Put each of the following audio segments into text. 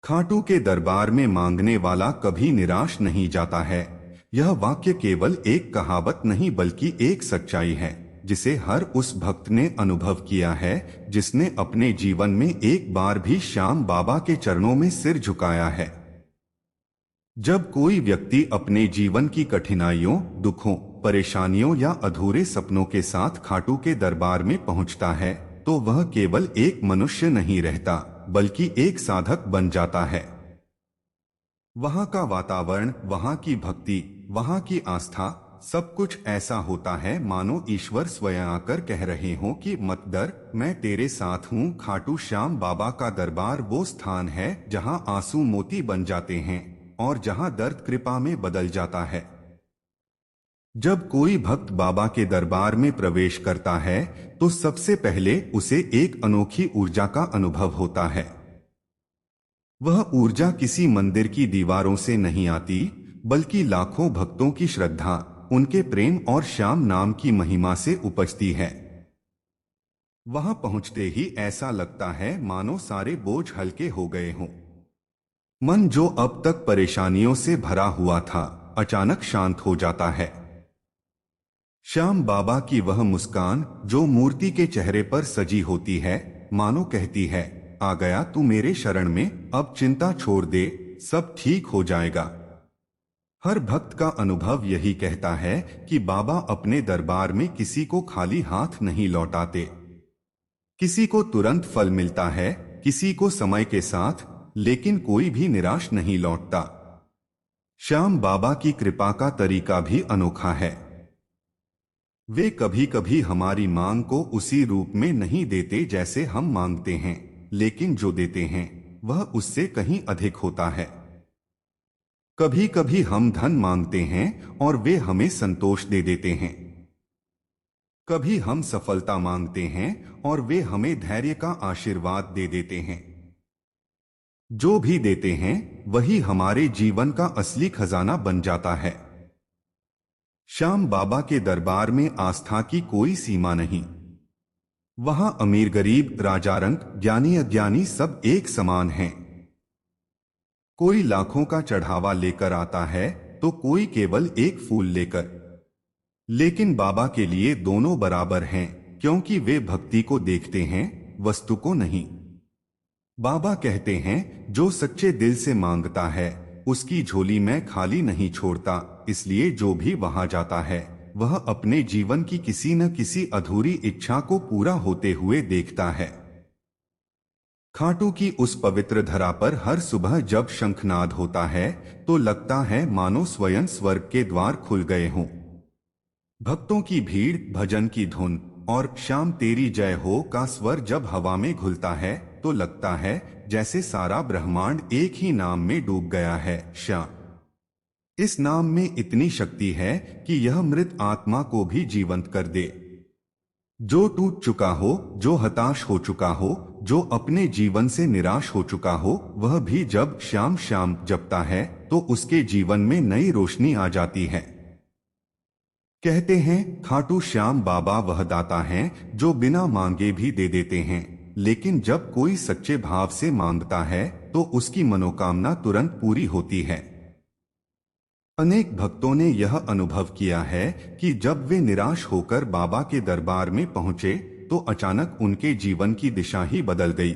खाटू के दरबार में मांगने वाला कभी निराश नहीं जाता है। यह वाक्य केवल एक कहावत नहीं बल्कि एक सच्चाई है जिसे हर उस भक्त ने अनुभव किया है जिसने अपने जीवन में एक बार भी श्याम बाबा के चरणों में सिर झुकाया है। जब कोई व्यक्ति अपने जीवन की कठिनाइयों, दुखों, परेशानियों या अधूरे सपनों के साथ खाटू के दरबार में पहुंचता है तो वह केवल एक मनुष्य नहीं रहता बल्कि एक साधक बन जाता है। वहां का वातावरण, वहां की भक्ति, वहां की आस्था, सब कुछ ऐसा होता है मानो ईश्वर स्वयं आकर कह रहे हों कि मत डर, मैं तेरे साथ हूँ। खाटू श्याम बाबा का दरबार वो स्थान है जहां आंसू मोती बन जाते हैं और जहां दर्द कृपा में बदल जाता है। जब कोई भक्त बाबा के दरबार में प्रवेश करता है तो सबसे पहले उसे एक अनोखी ऊर्जा का अनुभव होता है। वह ऊर्जा किसी मंदिर की दीवारों से नहीं आती बल्कि लाखों भक्तों की श्रद्धा, उनके प्रेम और श्याम नाम की महिमा से उपजती है। वहां पहुंचते ही ऐसा लगता है मानो सारे बोझ हल्के हो गए हों। मन जो अब तक परेशानियों से भरा हुआ था अचानक शांत हो जाता है। श्याम बाबा की वह मुस्कान जो मूर्ति के चेहरे पर सजी होती है मानो कहती है, आ गया तू मेरे शरण में, अब चिंता छोड़ दे, सब ठीक हो जाएगा। हर भक्त का अनुभव यही कहता है कि बाबा अपने दरबार में किसी को खाली हाथ नहीं लौटाते। किसी को तुरंत फल मिलता है, किसी को समय के साथ, लेकिन कोई भी निराश नहीं लौटता। श्याम बाबा की कृपा का तरीका भी अनोखा है। वे कभी कभी हमारी मांग को उसी रूप में नहीं देते जैसे हम मांगते हैं, लेकिन जो देते हैं वह उससे कहीं अधिक होता है। कभी कभी हम धन मांगते हैं और वे हमें संतोष दे देते हैं। कभी हम सफलता मांगते हैं और वे हमें धैर्य का आशीर्वाद दे देते हैं। जो भी देते हैं वही हमारे जीवन का असली खजाना बन जाता है। श्याम बाबा के दरबार में आस्था की कोई सीमा नहीं। वहां अमीर गरीब, राजा रंक, ज्ञानी अज्ञानी सब एक समान हैं। कोई लाखों का चढ़ावा लेकर आता है तो कोई केवल एक फूल लेकर, लेकिन बाबा के लिए दोनों बराबर हैं क्योंकि वे भक्ति को देखते हैं, वस्तु को नहीं। बाबा कहते हैं जो सच्चे दिल से मांगता है उसकी झोली में खाली नहीं छोड़ता, इसलिए जो भी वहां जाता है वह अपने जीवन की किसी न किसी अधूरी इच्छा को पूरा होते हुए देखता है। खाटू की उस पवित्र धरा पर हर सुबह जब शंखनाद होता है तो लगता है मानो स्वयं स्वर्ग के द्वार खुल गए हों। भक्तों की भीड़, भजन की धुन और श्याम तेरी जय हो का स्वर जब हवा में घुलता है तो लगता है जैसे सारा ब्रह्मांड एक ही नाम में डूब गया है, श्याम। इस नाम में इतनी शक्ति है कि यह मृत आत्मा को भी जीवंत कर दे। जो टूट चुका हो, जो हताश हो चुका हो, जो अपने जीवन से निराश हो चुका हो, वह भी जब श्याम श्याम जपता है तो उसके जीवन में नई रोशनी आ जाती है। कहते हैं खाटू श्याम बाबा वह दाता हैं जो बिना मांगे भी दे देते हैं, लेकिन जब कोई सच्चे भाव से मांगता है तो उसकी मनोकामना तुरंत पूरी होती है। अनेक भक्तों ने यह अनुभव किया है कि जब वे निराश होकर बाबा के दरबार में पहुंचे तो अचानक उनके जीवन की दिशा ही बदल गई।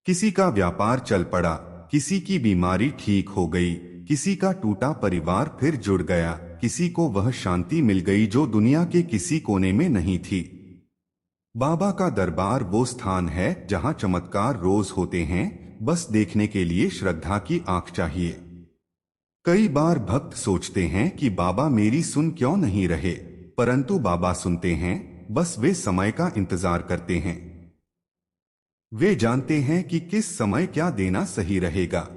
किसी का व्यापार चल पड़ा, किसी की बीमारी ठीक हो गई, किसी का टूटा परिवार फिर जुड़ गया, किसी को वह शांति मिल गई जो दुनिया के किसी कोने में नहीं थी। बाबा का दरबार वो स्थान है जहां चमत्कार रोज होते हैं, बस देखने के लिए श्रद्धा की आंख चाहिए। कई बार भक्त सोचते हैं कि बाबा मेरी सुन क्यों नहीं रहे, परंतु बाबा सुनते हैं, बस वे समय का इंतजार करते हैं। वे जानते हैं कि किस समय क्या देना सही रहेगा।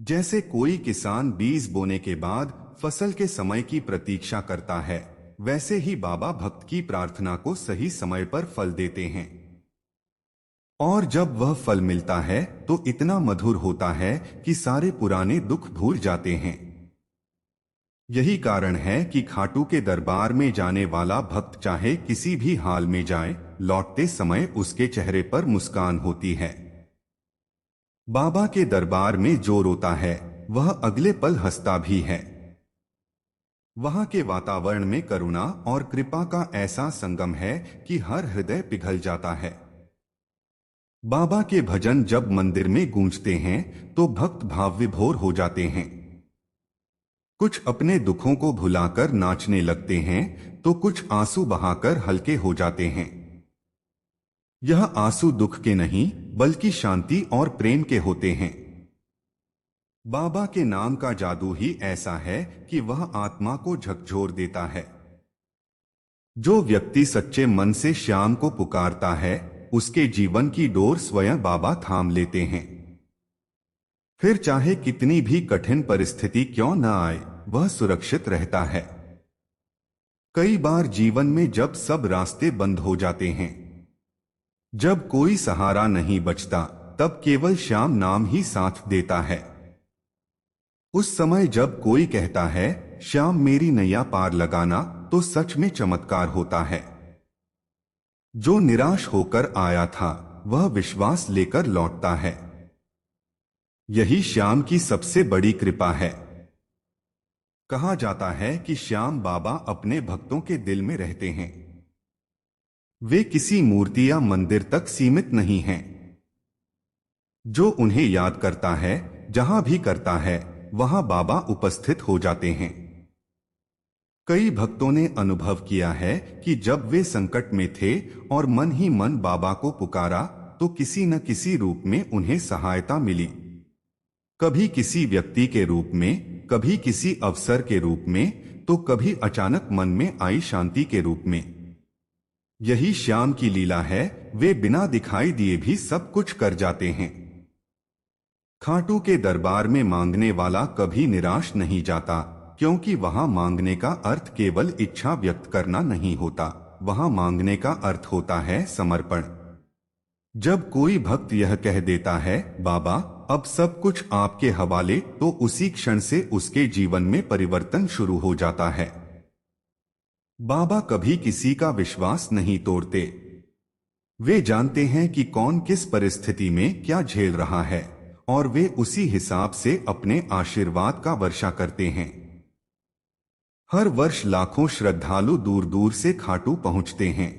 जैसे कोई किसान बीज बोने के बाद फसल के समय की प्रतीक्षा करता है, वैसे ही बाबा भक्त की प्रार्थना को सही समय पर फल देते हैं। और जब वह फल मिलता है तो इतना मधुर होता है कि सारे पुराने दुख भूल जाते हैं। यही कारण है कि खाटू के दरबार में जाने वाला भक्त चाहे किसी भी हाल में जाए, लौटते समय उसके चेहरे पर मुस्कान होती है। बाबा के दरबार में जो रोता है वह अगले पल हंसता भी है। वहां के वातावरण में करुणा और कृपा का ऐसा संगम है कि हर हृदय पिघल जाता है। बाबा के भजन जब मंदिर में गूंजते हैं तो भक्त भाव विभोर हो जाते हैं। कुछ अपने दुखों को भुलाकर नाचने लगते हैं तो कुछ आंसू बहाकर हल्के हो जाते हैं। यह आंसू दुख के नहीं बल्कि शांति और प्रेम के होते हैं। बाबा के नाम का जादू ही ऐसा है कि वह आत्मा को झकझोर देता है। जो व्यक्ति सच्चे मन से श्याम को पुकारता है उसके जीवन की डोर स्वयं बाबा थाम लेते हैं। फिर चाहे कितनी भी कठिन परिस्थिति क्यों न आए वह सुरक्षित रहता है। कई बार जीवन में जब सब रास्ते बंद हो जाते हैं, जब कोई सहारा नहीं बचता, तब केवल श्याम नाम ही साथ देता है। उस समय जब कोई कहता है श्याम मेरी नैया पार लगाना, तो सच में चमत्कार होता है। जो निराश होकर आया था वह विश्वास लेकर लौटता है। यही श्याम की सबसे बड़ी कृपा है। कहा जाता है कि श्याम बाबा अपने भक्तों के दिल में रहते हैं। वे किसी मूर्ति या मंदिर तक सीमित नहीं हैं। जो उन्हें याद करता है, जहां भी करता है, वहां बाबा उपस्थित हो जाते हैं। कई भक्तों ने अनुभव किया है कि जब वे संकट में थे और मन ही मन बाबा को पुकारा तो किसी न किसी रूप में उन्हें सहायता मिली। कभी किसी व्यक्ति के रूप में, कभी किसी अवसर के रूप में, तो कभी अचानक मन में आई शांति के रूप में। यही श्याम की लीला है, वे बिना दिखाई दिए भी सब कुछ कर जाते हैं। खाटू के दरबार में मांगने वाला कभी निराश नहीं जाता, क्योंकि वहां मांगने का अर्थ केवल इच्छा व्यक्त करना नहीं होता, वहां मांगने का अर्थ होता है समर्पण। जब कोई भक्त यह कह देता है बाबा अब सब कुछ आपके हवाले, तो उसी क्षण से उसके जीवन में परिवर्तन शुरू हो जाता है। बाबा कभी किसी का विश्वास नहीं तोड़ते। वे जानते हैं कि कौन किस परिस्थिति में क्या झेल रहा है और वे उसी हिसाब से अपने आशीर्वाद का वर्षा करते हैं। हर वर्ष लाखों श्रद्धालु दूर दूर से खाटू पहुंचते हैं।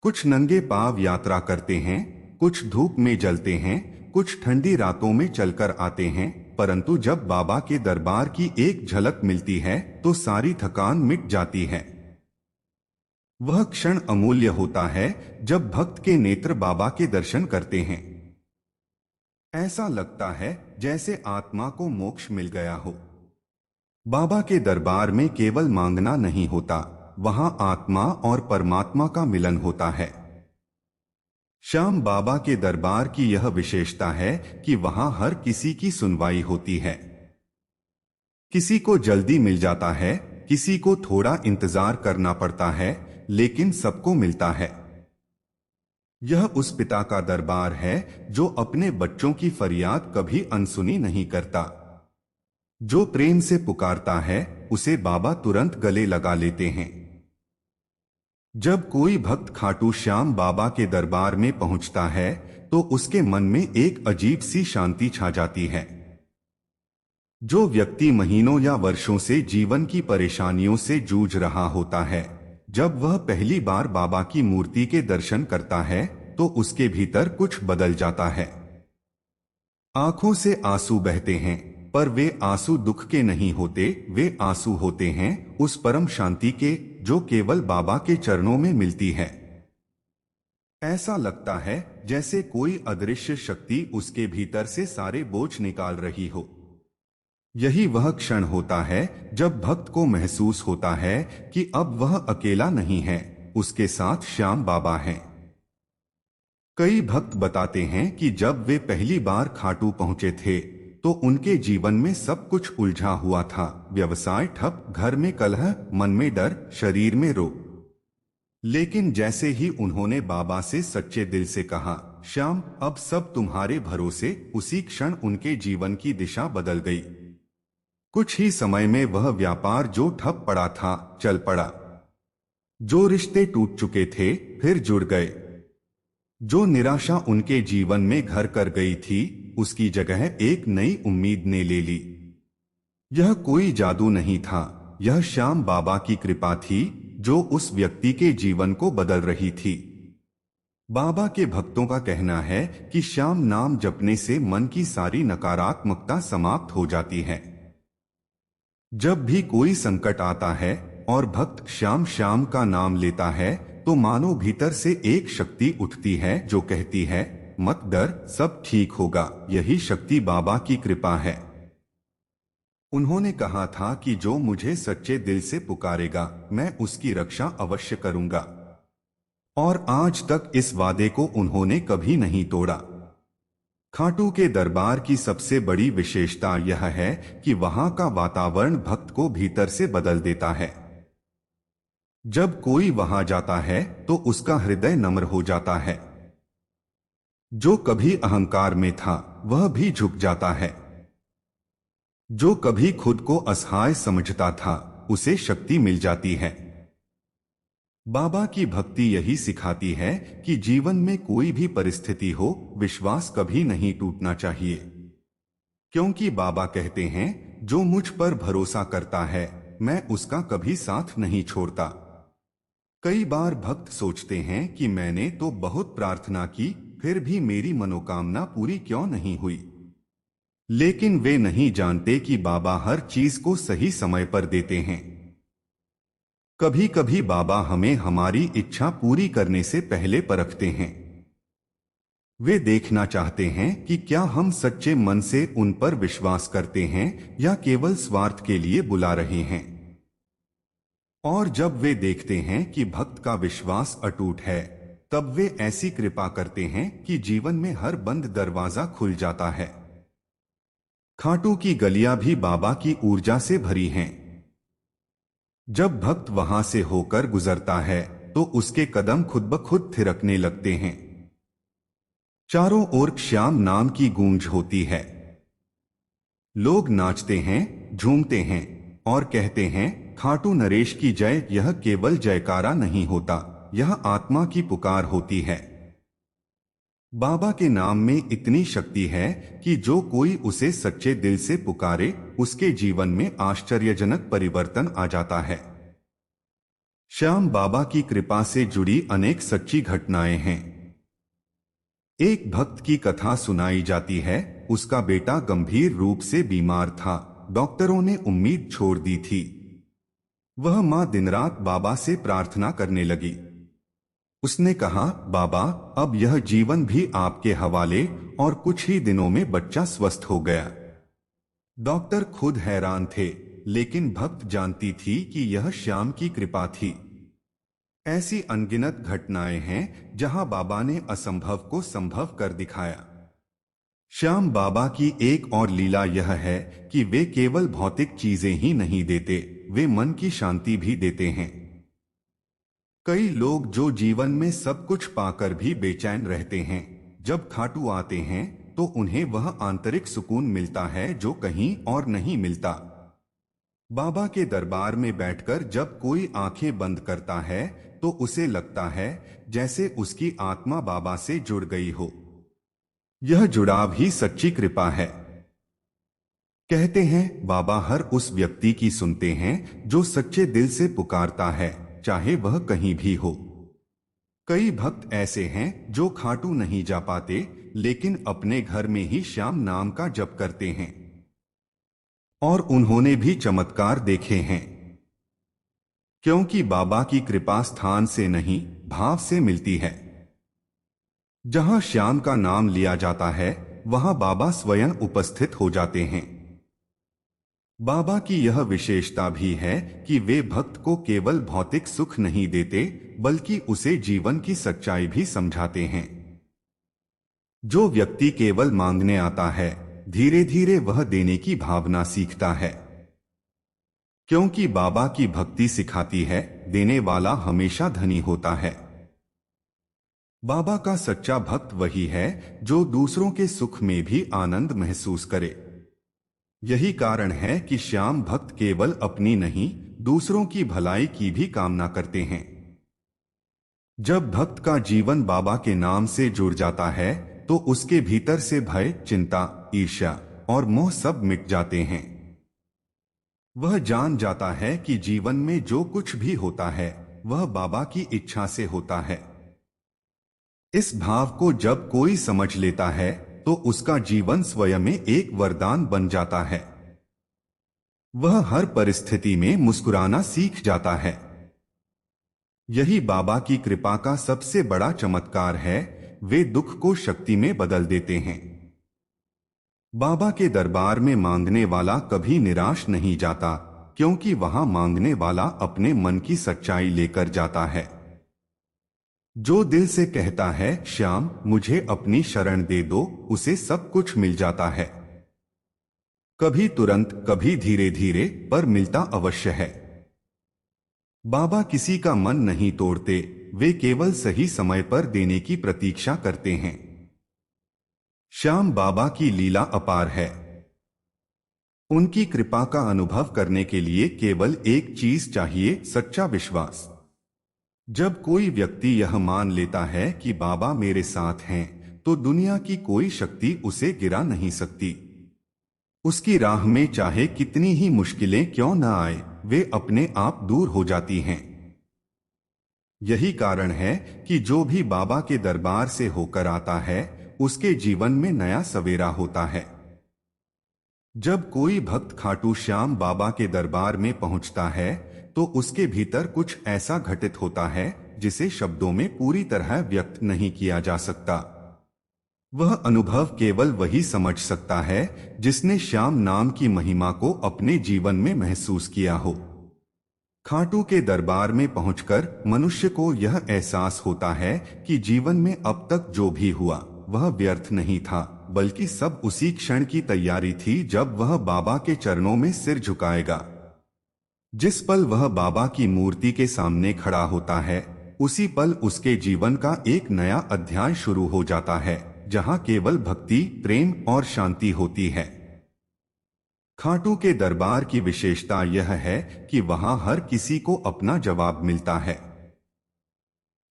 कुछ नंगे पांव यात्रा करते हैं, कुछ धूप में जलते हैं, कुछ ठंडी रातों में चलकर आते हैं, परंतु जब बाबा के दरबार की एक झलक मिलती है तो सारी थकान मिट जाती है। वह क्षण अमूल्य होता है जब भक्त के नेत्र बाबा के दर्शन करते हैं। ऐसा लगता है जैसे आत्मा को मोक्ष मिल गया हो। बाबा के दरबार में केवल मांगना नहीं होता, वहां आत्मा और परमात्मा का मिलन होता है। श्याम बाबा के दरबार की यह विशेषता है कि वहां हर किसी की सुनवाई होती है। किसी को जल्दी मिल जाता है, किसी को थोड़ा इंतजार करना पड़ता है, लेकिन सबको मिलता है। यह उस पिता का दरबार है जो अपने बच्चों की फरियाद कभी अनसुनी नहीं करता। जो प्रेम से पुकारता है उसे बाबा तुरंत गले लगा लेते हैं। जब कोई भक्त खाटू श्याम बाबा के दरबार में पहुंचता है तो उसके मन में एक अजीब सी शांति छा जाती है। जो व्यक्ति महीनों या वर्षों से जीवन की परेशानियों से जूझ रहा होता है, जब वह पहली बार बाबा की मूर्ति के दर्शन करता है तो उसके भीतर कुछ बदल जाता है। आंखों से आंसू बहते हैं, पर वे आंसू दुख के नहीं होते, वे आंसू होते हैं उस परम शांति के जो केवल बाबा के चरणों में मिलती है। ऐसा लगता है जैसे कोई अदृश्य शक्ति उसके भीतर से सारे बोझ निकाल रही हो। यही वह क्षण होता है जब भक्त को महसूस होता है कि अब वह अकेला नहीं है, उसके साथ श्याम बाबा हैं। कई भक्त बताते हैं कि जब वे पहली बार खाटू पहुंचे थे तो उनके जीवन में सब कुछ उलझा हुआ था। व्यवसाय ठप, घर में कलह, मन में डर, शरीर में रोग। लेकिन जैसे ही उन्होंने बाबा से सच्चे दिल से कहा श्याम अब सब तुम्हारे भरोसे, उसी क्षण उनके जीवन की दिशा बदल गई। कुछ ही समय में वह व्यापार जो ठप पड़ा था चल पड़ा। जो रिश्ते टूट चुके थे फिर जुड़ गए। जो निराशा उनके जीवन में घर कर गई थी, उसकी जगह एक नई उम्मीद ने ले ली। यह कोई जादू नहीं था, यह श्याम बाबा की कृपा थी जो उस व्यक्ति के जीवन को बदल रही थी। बाबा के भक्तों का कहना है कि श्याम नाम जपने से मन की सारी नकारात्मकता समाप्त हो जाती है। जब भी कोई संकट आता है और भक्त श्याम श्याम का नाम लेता है, तो मानो भीतर से एक शक्ति उठती है जो कहती है, मत डर, सब ठीक होगा। यही शक्ति बाबा की कृपा है। उन्होंने कहा था कि जो मुझे सच्चे दिल से पुकारेगा, मैं उसकी रक्षा अवश्य करूंगा। और आज तक इस वादे को उन्होंने कभी नहीं तोड़ा। खाटू के दरबार की सबसे बड़ी विशेषता यह है कि वहां का वातावरण भक्त को भीतर से बदल देता है। जब कोई वहां जाता है तो उसका हृदय नम्र हो जाता है। जो कभी अहंकार में था वह भी झुक जाता है। जो कभी खुद को असहाय समझता था उसे शक्ति मिल जाती है। बाबा की भक्ति यही सिखाती है कि जीवन में कोई भी परिस्थिति हो, विश्वास कभी नहीं टूटना चाहिए। क्योंकि बाबा कहते हैं, जो मुझ पर भरोसा करता है मैं उसका कभी साथ नहीं छोड़ता। कई बार भक्त सोचते हैं कि मैंने तो बहुत प्रार्थना की, फिर भी मेरी मनोकामना पूरी क्यों नहीं हुई। लेकिन वे नहीं जानते कि बाबा हर चीज को सही समय पर देते हैं। कभी कभी बाबा हमें हमारी इच्छा पूरी करने से पहले परखते हैं। वे देखना चाहते हैं कि क्या हम सच्चे मन से उन पर विश्वास करते हैं या केवल स्वार्थ के लिए बुला रहे हैं। और जब वे देखते हैं कि भक्त का विश्वास अटूट है, तब वे ऐसी कृपा करते हैं कि जीवन में हर बंद दरवाजा खुल जाता है। खाटू की गलियां भी बाबा की ऊर्जा से भरी हैं। जब भक्त वहां से होकर गुजरता है तो उसके कदम खुद ब खुद थिरकने लगते हैं। चारों ओर श्याम नाम की गूंज होती है। लोग नाचते हैं, झूमते हैं और कहते हैं, खाटू नरेश की जय। यह केवल जयकारा नहीं होता, यह आत्मा की पुकार होती है। बाबा के नाम में इतनी शक्ति है कि जो कोई उसे सच्चे दिल से पुकारे, उसके जीवन में आश्चर्यजनक परिवर्तन आ जाता है। श्याम बाबा की कृपा से जुड़ी अनेक सच्ची घटनाएं हैं। एक भक्त की कथा सुनाई जाती है। उसका बेटा गंभीर रूप से बीमार था। डॉक्टरों ने उम्मीद छोड़ दी थी। वह मां दिन रात बाबा से प्रार्थना करने लगी। उसने कहा, बाबा, अब यह जीवन भी आपके हवाले, और कुछ ही दिनों में बच्चा स्वस्थ हो गया। डॉक्टर खुद हैरान थे, लेकिन भक्त जानती थी कि यह श्याम की कृपा थी। ऐसी अनगिनत घटनाएं हैं जहां बाबा ने असंभव को संभव कर दिखाया। श्याम बाबा की एक और लीला यह है कि वे केवल भौतिक चीजें ही नहीं देते, वे मन की शांति भी देते हैं। कई लोग जो जीवन में सब कुछ पाकर भी बेचैन रहते हैं, जब खाटू आते हैं तो उन्हें वह आंतरिक सुकून मिलता है जो कहीं और नहीं मिलता। बाबा के दरबार में बैठकर जब कोई आंखें बंद करता है तो उसे लगता है जैसे उसकी आत्मा बाबा से जुड़ गई हो। यह जुड़ाव ही सच्ची कृपा है। कहते हैं, बाबा हर उस व्यक्ति की सुनते हैं जो सच्चे दिल से पुकारता है, चाहे वह कहीं भी हो। कई भक्त ऐसे हैं जो खाटू नहीं जा पाते, लेकिन अपने घर में ही श्याम नाम का जप करते हैं। और उन्होंने भी चमत्कार देखे हैं। क्योंकि बाबा की कृपा स्थान से नहीं, भाव से मिलती है। जहां श्याम का नाम लिया जाता है, वहां बाबा स्वयं उपस्थित हो जाते हैं। बाबा की यह विशेषता भी है कि वे भक्त को केवल भौतिक सुख नहीं देते, बल्कि उसे जीवन की सच्चाई भी समझाते हैं। जो व्यक्ति केवल मांगने आता है, धीरे धीरे वह देने की भावना सीखता है। क्योंकि बाबा की भक्ति सिखाती है, देने वाला हमेशा धनी होता है। बाबा का सच्चा भक्त वही है जो दूसरों के सुख में भी आनंद महसूस करे। यही कारण है कि श्याम भक्त केवल अपनी नहीं, दूसरों की भलाई की भी कामना करते हैं। जब भक्त का जीवन बाबा के नाम से जुड़ जाता है तो उसके भीतर से भय, चिंता, ईर्ष्या और मोह सब मिट जाते हैं। वह जान जाता है कि जीवन में जो कुछ भी होता है वह बाबा की इच्छा से होता है। इस भाव को जब कोई समझ लेता है तो उसका जीवन स्वयं में एक वरदान बन जाता है। वह हर परिस्थिति में मुस्कुराना सीख जाता है। यही बाबा की कृपा का सबसे बड़ा चमत्कार है, वे दुख को शक्ति में बदल देते हैं। बाबा के दरबार में मांगने वाला कभी निराश नहीं जाता, क्योंकि वहां मांगने वाला अपने मन की सच्चाई लेकर जाता है। जो दिल से कहता है श्याम मुझे अपनी शरण दे दो, उसे सब कुछ मिल जाता है। कभी तुरंत, कभी धीरे धीरे, पर मिलता अवश्य है। बाबा किसी का मन नहीं तोड़ते, वे केवल सही समय पर देने की प्रतीक्षा करते हैं। श्याम बाबा की लीला अपार है। उनकी कृपा का अनुभव करने के लिए केवल एक चीज चाहिए, सच्चा विश्वास। जब कोई व्यक्ति यह मान लेता है कि बाबा मेरे साथ हैं, तो दुनिया की कोई शक्ति उसे गिरा नहीं सकती। उसकी राह में चाहे कितनी ही मुश्किलें क्यों न आए, वे अपने आप दूर हो जाती हैं। यही कारण है कि जो भी बाबा के दरबार से होकर आता है उसके जीवन में नया सवेरा होता है। जब कोई भक्त खाटू श्याम बाबा के दरबार में पहुंचता है तो उसके भीतर कुछ ऐसा घटित होता है जिसे शब्दों में पूरी तरह व्यक्त नहीं किया जा सकता। वह अनुभव केवल वही समझ सकता है जिसने श्याम नाम की महिमा को अपने जीवन में महसूस किया हो। खाटू के दरबार में पहुंचकर मनुष्य को यह एहसास होता है कि जीवन में अब तक जो भी हुआ वह व्यर्थ नहीं था, बल्कि सब उसी क्षण की तैयारी थी जब वह बाबा के चरणों में सिर झुकाएगा। जिस पल वह बाबा की मूर्ति के सामने खड़ा होता है, उसी पल उसके जीवन का एक नया अध्याय शुरू हो जाता है, जहां केवल भक्ति, प्रेम और शांति होती है। खाटू के दरबार की विशेषता यह है कि वहां हर किसी को अपना जवाब मिलता है।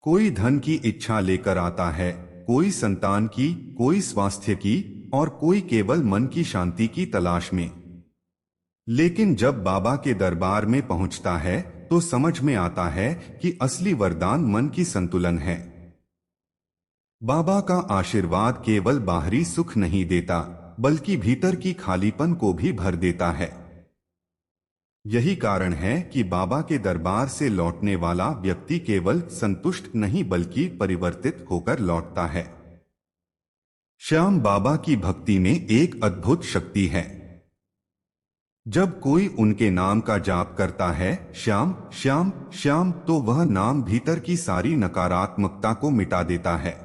कोई धन की इच्छा लेकर आता है, कोई संतान की, कोई स्वास्थ्य की और कोई केवल मन की शांति की तलाश में। लेकिन जब बाबा के दरबार में पहुंचता है तो समझ में आता है कि असली वरदान मन की संतुलन है। बाबा का आशीर्वाद केवल बाहरी सुख नहीं देता, बल्कि भीतर की खालीपन को भी भर देता है। यही कारण है कि बाबा के दरबार से लौटने वाला व्यक्ति केवल संतुष्ट नहीं बल्कि परिवर्तित होकर लौटता है। श्याम बाबा की भक्ति में एक अद्भुत शक्ति है। जब कोई उनके नाम का जाप करता है, श्याम श्याम श्याम, तो वह नाम भीतर की सारी नकारात्मकता को मिटा देता है।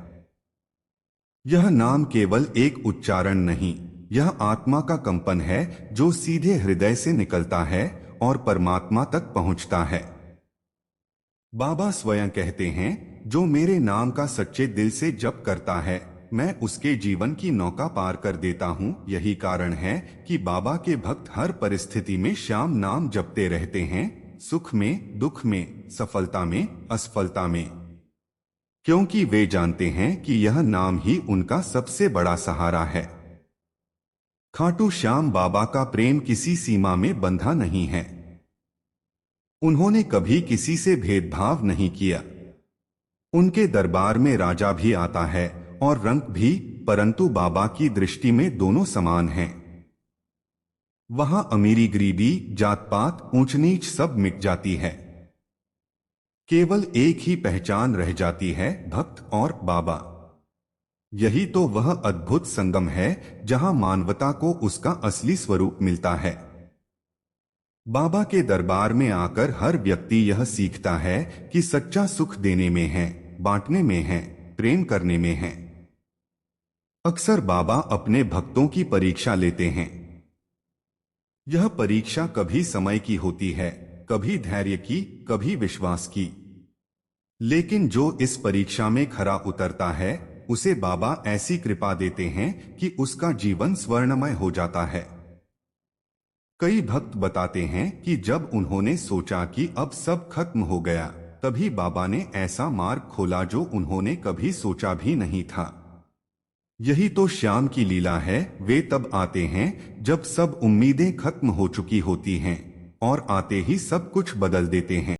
यह नाम केवल एक उच्चारण नहीं, यह आत्मा का कंपन है जो सीधे हृदय से निकलता है और परमात्मा तक पहुंचता है। बाबा स्वयं कहते हैं, जो मेरे नाम का सच्चे दिल से जप करता है, मैं उसके जीवन की नौका पार कर देता हूँ। यही कारण है कि बाबा के भक्त हर परिस्थिति में श्याम नाम जपते रहते हैं, सुख में, दुख में, सफलता में, असफलता में, क्योंकि वे जानते हैं कि यह नाम ही उनका सबसे बड़ा सहारा है। खाटू श्याम बाबा का प्रेम किसी सीमा में बंधा नहीं है। उन्होंने कभी किसी से भेदभाव नहीं किया। उनके दरबार में राजा भी आता है और रंक भी, परंतु बाबा की दृष्टि में दोनों समान हैं। वहां अमीरी, गरीबी, जात पात, ऊंच नीच सब मिट जाती है। केवल एक ही पहचान रह जाती है, भक्त और बाबा। यही तो वह अद्भुत संगम है जहां मानवता को उसका असली स्वरूप मिलता है। बाबा के दरबार में आकर हर व्यक्ति यह सीखता है कि सच्चा सुख देने में है, बांटने में है, प्रेम करने में है। अक्सर बाबा अपने भक्तों की परीक्षा लेते हैं। यह परीक्षा कभी समय की होती है, कभी धैर्य की, कभी विश्वास की। लेकिन जो इस परीक्षा में खरा उतरता है, उसे बाबा ऐसी कृपा देते हैं कि उसका जीवन स्वर्णमय हो जाता है। कई भक्त बताते हैं कि जब उन्होंने सोचा कि अब सब खत्म हो गया, तभी बाबा ने ऐसा मार्ग खोला जो उन्होंने कभी सोचा भी नहीं था। यही तो श्याम की लीला है। वे तब आते हैं जब सब उम्मीदें खत्म हो चुकी होती हैं और आते ही सब कुछ बदल देते हैं।